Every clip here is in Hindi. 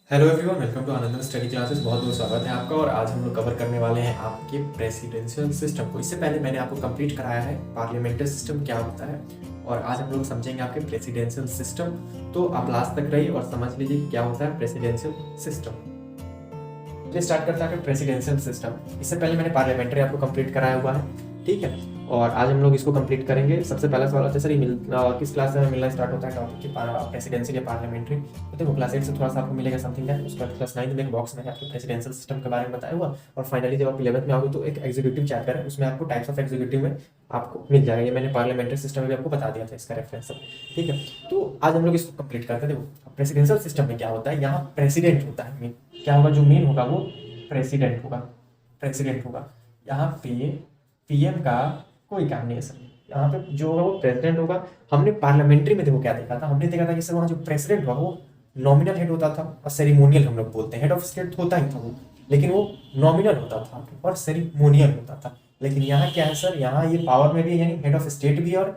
Hello everyone, welcome to Anandan study classes. बहुत बहुत स्वागत है आपका। और आज हम लोग कवर करने वाले हैं आपके प्रेसिडेंशियल सिस्टम को। इससे पहले मैंने आपको कंप्लीट कराया है पार्लियामेंट्री सिस्टम क्या होता है, और आज हम लोग समझेंगे आपके प्रेसिडेंशियल सिस्टम। तो आप लास्ट तक रहिए और समझ लीजिए क्या होता है प्रेसिडेंशियल सिस्टम। चलिए स्टार्ट करते हैं प्रेसिडेंशियल सिस्टम। इससे पहले मैंने पार्लियामेंट्री आपको कंप्लीट कराया हुआ है, ठीक है। और आज हम लोग इसको कंप्लीट करेंगे। सबसे पहला सवाल आता है सर किस क्लास से मिलना स्टार्ट होता है टॉपिक की प्रेसिडेंशियल या पार्लियामेंट्री। तो देखो क्लास 8 से थोड़ा सा आपको मिलेगा समथिंग है। उसके बाद क्लास 9 में एक बॉक्स में है आपके प्रेसिडेंशियल सिस्टम के बारे में बताया हुआ। और फाइनली जब आप 11th में आओगे तो एक एग्जीक्यूटिव चैप्टर है, उसमें आपको टाइप्स ऑफ एग्जीक्यूटिव में आपको मिल जाएगा। ये मैंने पार्लियामेंट्री सिस्टम में भी आपको बता दिया था, इसका रेफरेंस, ठीक है। तो आज हम लोग इसको कंप्लीट करते हैं। देखो प्रेसिडेंशियल सिस्टम में क्या होता है, यहाँ प्रेसिडेंट होता है। मेन क्या होगा, जो मेन होगा वो प्रेसिडेंट होगा। प्रेसिडेंट होगा यहाँ पे पीएम का कोई काम नहीं है सर। यहाँ पे जो होगा वो प्रेसिडेंट होगा। हमने पार्लियामेंट्री में देखो क्या देखा था, हमने देखा था कि सर वहाँ जो प्रेसिडेंट होगा वो नॉमिनल हेड होता था और सेरिमोनियल हम लोग बोलते हैं। हेड ऑफ स्टेट होता ही था वो, लेकिन वो नॉमिनल होता था और सेरिमोनियल होता था। लेकिन यहाँ क्या है सर, यहाँ ये पावर में भी है, यानी हेड ऑफ स्टेट भी और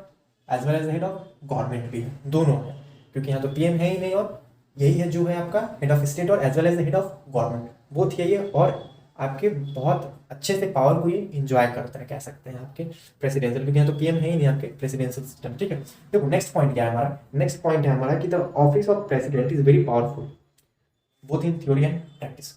as well as head of government भी है, दोनों है। क्योंकि यहाँ तो पीएम है ही नहीं, और यही है जो है आपका हेड ऑफ स्टेट और as well as head of government, both यही है। और आपके बहुत अच्छे से पावर को ये इंजॉय करता है, कह सकते हैं आपके प्रेसिडेंशियल, क्योंकि यहाँ तो पीएम है ही नहीं आपके प्रेसिडेंशियल सिस्टम, ठीक है। देखो नेक्स्ट पॉइंट क्या है हमारा, नेक्स्ट पॉइंट है हमारा कि the office of president is very powerful both in theory and practice.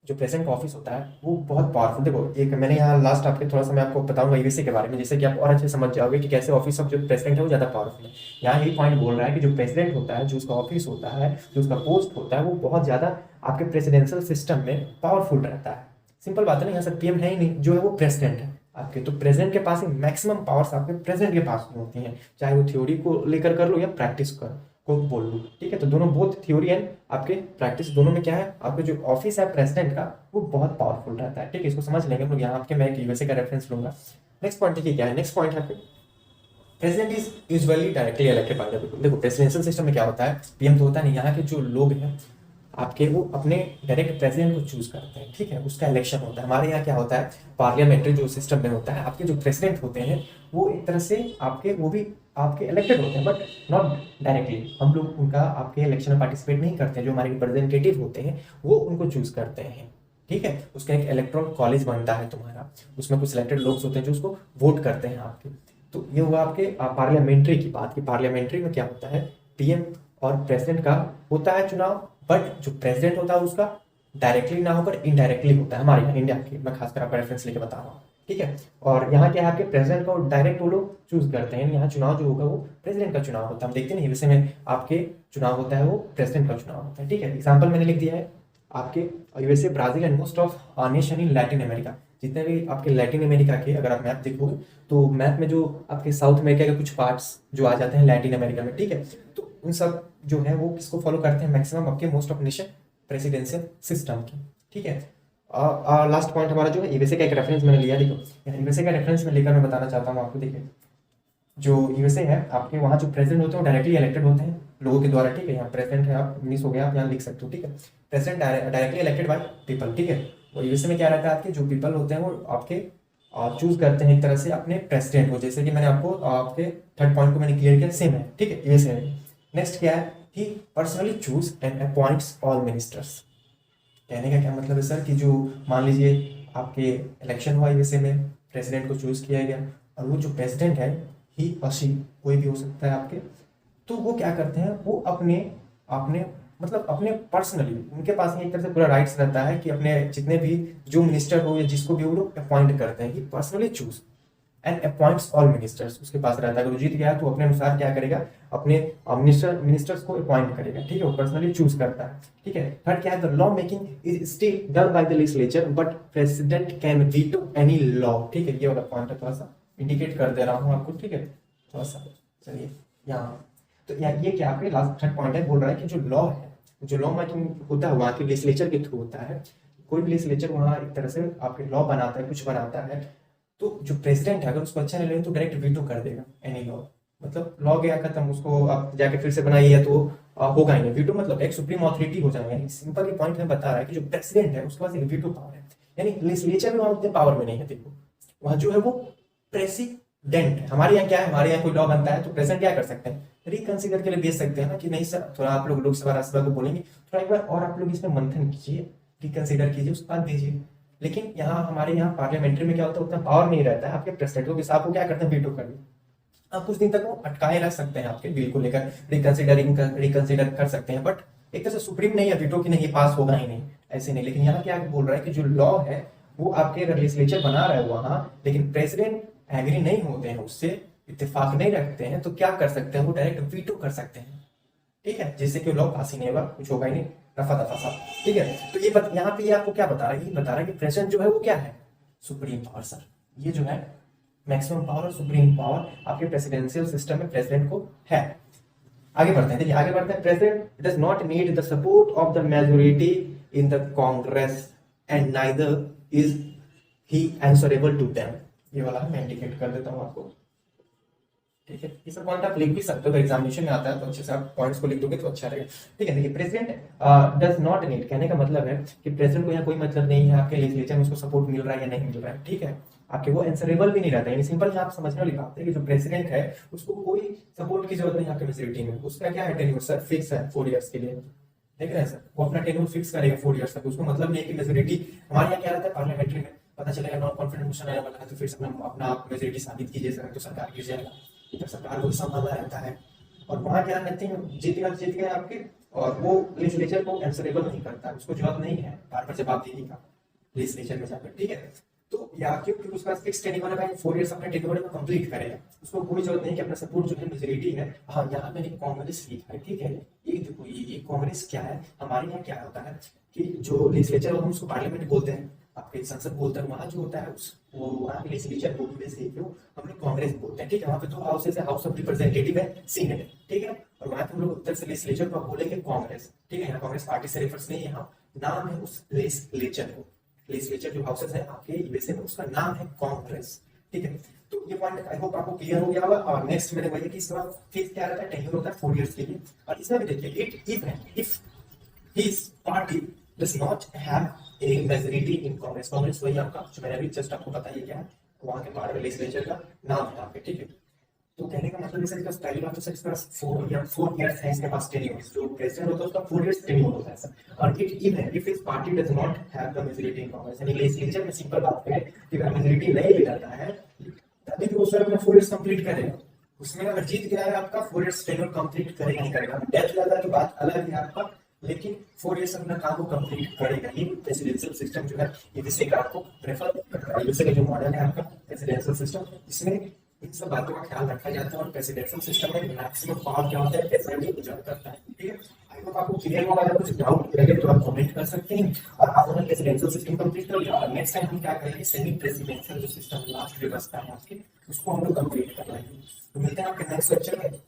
जो प्रेसिडेंट का ऑफिस होता है वो बहुत पावरफुल। देखो एक मैंने यहाँ लास्ट आपके थोड़ा सा मैं आपको बताऊंगा यूएसए के बारे में, जिससे कि आप और अच्छे समझ जाओगे कि कैसे ऑफिस ऑफ जो प्रेसिडेंट है वो ज़्यादा पावरफुल है। यहाँ यही पॉइंट बोल रहा है कि जो प्रेसिडेंट होता है, जो उसका ऑफिस होता है, जो उसका पोस्ट होता है, वो बहुत ज़्यादा आपके प्रेसिडेंशियल सिस्टम में पावरफुल रहता है। सिंपल बात है ना, यहाँ से पीएम है ही नहीं, जो है वो प्रेसिडेंट है आपके। तो प्रेसिडेंट के पास ही मैक्सिमम पावर्स आपके प्रेसिडेंट के पास में होती हैं, चाहे वो थ्योरी को लेकर कर लो या प्रैक्टिस को बोल लो, ठीक है। तो दोनों बोथ थ्योरी एंड आपके प्रैक्टिस दोनों में क्या है, आपके जो ऑफिस है प्रेसिडेंट का वो बहुत पावरफुल रहता है, ठीक है। इसको समझ लेंगे हम लोग। यहाँ आपके मैं यूएसए का रेफरेंस लूंगा। नेक्स्ट पॉइंट देखिए क्या है, नेक्स्ट पॉइंट है president is usually directly elected by the people. देखो प्रेसिडेंशियल सिस्टम में क्या होता है, पीएम तो होता नहीं, यहाँ के जो लोग हैं आपके वो अपने डायरेक्ट प्रेसिडेंट को चूज करते हैं, ठीक है। उसका इलेक्शन होता है। हमारे यहाँ क्या होता है, पार्लियामेंट्री जो सिस्टम में होता है, आपके जो प्रेसिडेंट होते हैं वो एक तरह से आपके वो भी आपके इलेक्टेड होते हैं, बट नॉट डायरेक्टली। हम लोग उनका आपके इलेक्शन में पार्टिसिपेट नहीं करते हैं। जो हमारे रिप्रेजेंटेटिव होते हैं वो उनको चूज करते हैं, ठीक है। उसका एक इलेक्ट्रॉन कॉलेज बनता है तुम्हारा, उसमें कुछ सिलेक्टेड लोग होते हैं जो उसको वोट करते हैं आपके। तो ये हुआ आपके पार्लियामेंट्री की बात, कि पार्लियामेंट्री में क्या होता है, पीएम और प्रेसिडेंट का होता है चुनाव, बट जो प्रेसिडेंट होता है उसका डायरेक्टली ना होकर इनडायरेक्टली होता है। हमारे यहाँ इंडिया की मैं खासकर आपका रेफरेंस लेके बता रहा हूँ, ठीक है। और यहाँ क्या है, आपके प्रेसिडेंट को डायरेक्ट वो लोग चूज करते हैं। यहाँ चुनाव जो होगा वो प्रेसिडेंट का चुनाव होता है। हम देखते नहीं वैसे में आपके चुनाव होता है वो प्रेसिडेंट का चुनाव होता है, ठीक है। एग्जाम्पल मैंने लिख दिया है आपके USA, Brazil and most of nation in Latin America. जितने भी आपके लैटिन अमेरिका के अगर आप मैप देखोगे तो मैप में जो आपके साउथ अमेरिका के कुछ पार्ट्स जो आ जाते हैं लैटिन अमेरिका में, ठीक है। तो उन सब जो है वो किसको फॉलो करते हैं, मैक्सिमम आपके most of nation presidential system की, ठीक है। लास्ट पॉइंट हमारा जो है यूएसए का एक रेफरेंस मैंने लिया। देखो यूएसए का रेफरेंस में लेकर मैं बताना चाहता हूँ आपको। देखिए जो यूएसए है आपके, वहाँ जो प्रेसिडेंट होते हैं वो डायरेक्टली इलेक्टेड होते हैं लोगों के द्वारा, ठीक है। यहाँ प्रेसिडेंट है, आप मिस हो गया, आप यहाँ लिख सकते हो, ठीक है। President directly elected by people, ठीक है। और यूएसए में क्या रहता है, आपके जो पीपल होते हैं वो आपके चूज करते हैं एक तरह से अपने प्रेसिडेंट को। जैसे कि मैंने आपको आपके थर्ड पॉइंट को मैंने क्लियर किया, सेम है, ठीक है, यूएसए में। नेक्स्ट क्या है, he personally choose and appoints all ministers. कहने का क्या मतलब है सर, कि जो मान लीजिए आपके इलेक्शन हुआ यूएसए में, प्रेसिडेंट को चूज किया गया, और वो जो प्रेसिडेंट है ही अशी कोई भी हो सकता है आपके, तो वो क्या करते हैं, वो अपने अपने मतलब अपने पर्सनली उनके पास में एक तरह से पूरा राइट्स रहता है कि अपने जितने भी जो मिनिस्टर हो या जिसको भी वो लोग अपॉइंट करते हैं, कि personally choose and appoints all ministers. उसके पास रहता है, अगर वो जीत गया तो अपने अनुसार क्या करेगा, अपने मिनिस्टर्स को अपॉइंट करेगा, ठीक है। वो पर्सनली चूज करता है, ठीक है। थर्ड क्या है, the law making is still done by the legislature but president can veto any law, ठीक है। ये वाला पॉइंट है, थोड़ा सा इंडिकेट कर दे रहा हूँ आपको, ठीक है, थोड़ा सा। चलिए यहाँ तो ये क्या आपके लास्ट थर्ड पॉइंट है, बोल रहा है कि जो लॉ है, जो लॉ मेकिंग होता है वहाँ के लेजिस्लेचर के थ्रू होता है। कोई भी लेजिस्लेचर वहाँ एक तरह से आपके लॉ बनाता है, कुछ बनाता है, तो जो प्रेसिडेंट है अगर उसको अच्छा नहीं लगे तो डायरेक्ट वीटो कर देगा एनी लॉ। मतलब लॉ गया खत्म, उसको आप जाके फिर से बनाइए तो होगा ही नहीं। वीटो मतलब एक सुप्रीम ऑथोरिटी हो जाएगा। सिंपल पॉइंट में बता रहा है कि जो प्रेसिडेंट है उसके पास एक वीटो पावर है, यानी लेजिस्लेचर में वहाँ उतने पावर में नहीं है। देखो वहाँ जो है वो डेंट। हमारे यहाँ क्या है, हमारे यहाँ कोई लॉ बनता है तो प्रेसिडेंट क्या कर सकते हैं, रिकंसिडर के लिए भेज सकते हैं ना, कि नहीं सर थोड़ा आप लोग लोकसभा राज्यसभा को बोलेंगे थोड़ा एक बार और आप लोग इसमें मंथन कीजिए, रिकंसिडर कीजिए, उसके बाद भेजिए। लेकिन यहाँ हमारे यहाँ पार्लियामेंट्री में क्या होता है, उतना पावर नहीं रहता है आपके प्रेसिडेंट को, आपको क्या करते हैं, वीटो कर दिया। आप कुछ दिन तक वो अटकाए रख सकते हैं आपके बिल को लेकर, रिकंसिडर कर सकते हैं, बट एक तरह से सुप्रीम नहीं है वीटो की, नहीं पास होगा ही नहीं, ऐसे नहीं। लेकिन यहाँ क्या बोल रहा है कि जो लॉ है वो आपके अगर लेजिस्लेचर बना रहा है वहां, लेकिन प्रेसिडेंट एग्री नहीं होते हैं उससे, इत्तेफाक नहीं रखते हैं, तो क्या कर सकते हैं, वो डायरेक्ट वीटो कर सकते हैं। ठीक है, जिससे कि लॉ पास ही नहीं होगा, कुछ होगा ही नहीं, रफा दफा सा। ठीक है, तो ये यहाँ पे आपको क्या बता रहा है, ये बता रहा है कि प्रेसिडेंट जो है वो क्या है, सुप्रीम पावर सर। ये जो है मैक्सिमम पावर और सुप्रीम पावर आपके प्रेसिडेंशियल सिस्टम में प्रेसिडेंट को है। आगे बढ़ते हैं, देखिए आगे बढ़ते हैं। President does not need the support of the majority in the Congress and neither is he answerable to them. ये वाला मैं इंडिकेट कर देता हूं आपको। ठीक है, ये सब पॉइंट आप लिख भी सकते हो, एग्जामिनेशन में आता है तो अच्छे से आप पॉइंट्स को लिख दोगे तो अच्छा रहेगा। ठीक है, देखिए प्रेसिडेंट डज नॉट नीड, कहने का मतलब है कि प्रेसिडेंट को यहाँ कोई मतलब नहीं है आपके लेजिस्लेचर में उसको सपोर्ट मिल रहा है या नहीं मिल रहा है। ठीक है, आपके वो आंसरेबल भी नहीं रहता है, सिंपल आप समझने वाली बात है कि जो प्रेसिडेंट है उसको कोई सपोर्ट की जरूरत नहीं आपके मेजोरिटी में, उसका क्या है टेन्योर सर फिक्स है 4 इयर्स के लिए। देख रहे हैं सर, वो अपना टेन्योर फिक्स करेगा 4 इयर्स तक, उसको मतलब नहीं है कि मेजोरिटी। हमारे यहाँ क्या रहता है पार्लियामेंट्री में, पता चलेगा नॉन कॉन्फिडेंस मोशन आया वाला है तो फिर अपना मेजोरिटी साबित कीजिए सर, तो सरकार गिर जाएगा, तो सरकार को संभालना रहता है। और वहां क्या नथिंग, जीत गए आपके, और वो लेजिस्लेचर को आंसरेबल नहीं करता, उसको जवाब नहीं है बार बार जवाब देने का लेजिस्लेचर में जाकर। ठीक है, तो या क्योंकि उसका फिक्स टेन्योर है, 4 इयर्स अपने टेन्योर में कंप्लीट करेगा, उसको कोई जरूरत नहीं कि अपना सपोर्ट जो है मेजोरिटी है। हाँ, यहाँ मैंने कांग्रेस लिखा है। ठीक है, ये देखो ये कांग्रेस क्या है, हमारे यहाँ क्या होता है कि जो लेजिस्लेचर हम उसको पार्लियामेंट बोलते हैं, आपके संसद बोलते हैं, वहां जो होता है उस वो वहां के लेजिस्लेचर को हम लोग कांग्रेस बोलते हैं। ठीक है, वहां पे 2 हाउसेस है, हाउस ऑफ रिप्रेजेंटेटिव है, सीनेट है। ठीक है, और वहां पे हम लोग उत्तर से लेजिस्लेचर को बोलेंगे कांग्रेस। ठीक है, यहाँ कांग्रेस पार्टी से रेफरेंस नहीं है, यहाँ नाम है उस लेजिस्लेचर को, लेजिस्लेचर जो हाउसेस है आपके यूएसए में उसका नाम है कांग्रेस। ठीक है, तो ये पॉइंट आई होप आपको क्लियर हो गया होगा। और नेक्स्ट मैंने वही कि इसका फिक्स क्या रहता है, टेन्योर होता है 4 इयर्स के लिए। और इसमें भी देखिए if his party does not have a majority in Congress, Congress वही आपका जो मैंने अभी जस्ट आपको बताया क्या है, वहां के पार्टी लेजिस्लेचर का नाम है आपके। ठीक है, तो कहने का मतलब है सर, पहली बात तो सर इसका 4 इयर्स है इसके पास टेन्योर, जो प्रेसिडेंट होता है उसका 4 इयर्स टेन्योर होता है सर। और if his party does not have the majority इन कांग्रेस, यानी लेजिस्लेचर में सिंपल बात है कि अगर मेजॉरिटी नहीं भी रहता है तभी तो वो सर अपना 4 इयर्स कंप्लीट करेगा, उसमें अगर जीत गया है आपका 4 इयर्स टेन्योर कंप्लीट करेगा ही करेगा। डेथ लगा तो बात अलग है आपका, लेकिन 4 इयर्स अपना काम को कंप्लीट करेगा। ये प्रेसिडेंशियल सिस्टम जो है ये विषय का आपको प्रेफर करता है, यूएसए का जो मॉडल है आपका प्रेसिडेंशियल सिस्टम, इसमें इन सब बातों का ख्याल रखा जाता है। और प्रेसिडेंशियल सिस्टम में मैक्सिमम पावर क्या होता है, प्रेसिडेंट ही एंजॉय करता है। ठीक है, आई होप आपको क्लियर होगा। अगर कुछ डाउट लगे तो आप कमेंट कर सकते हैं। और आपने प्रेसिडेंशियल सिस्टम कंप्लीट कर लिया, और नेक्स्ट टाइम हम क्या करेंगे, सेमी प्रेसिडेंशियल जो सिस्टम लास्ट में बचता है आपके, उसको हम लोग कंप्लीट कर लेंगे। तो मिलते हैं आपके नेक्स्ट लेक्चर में।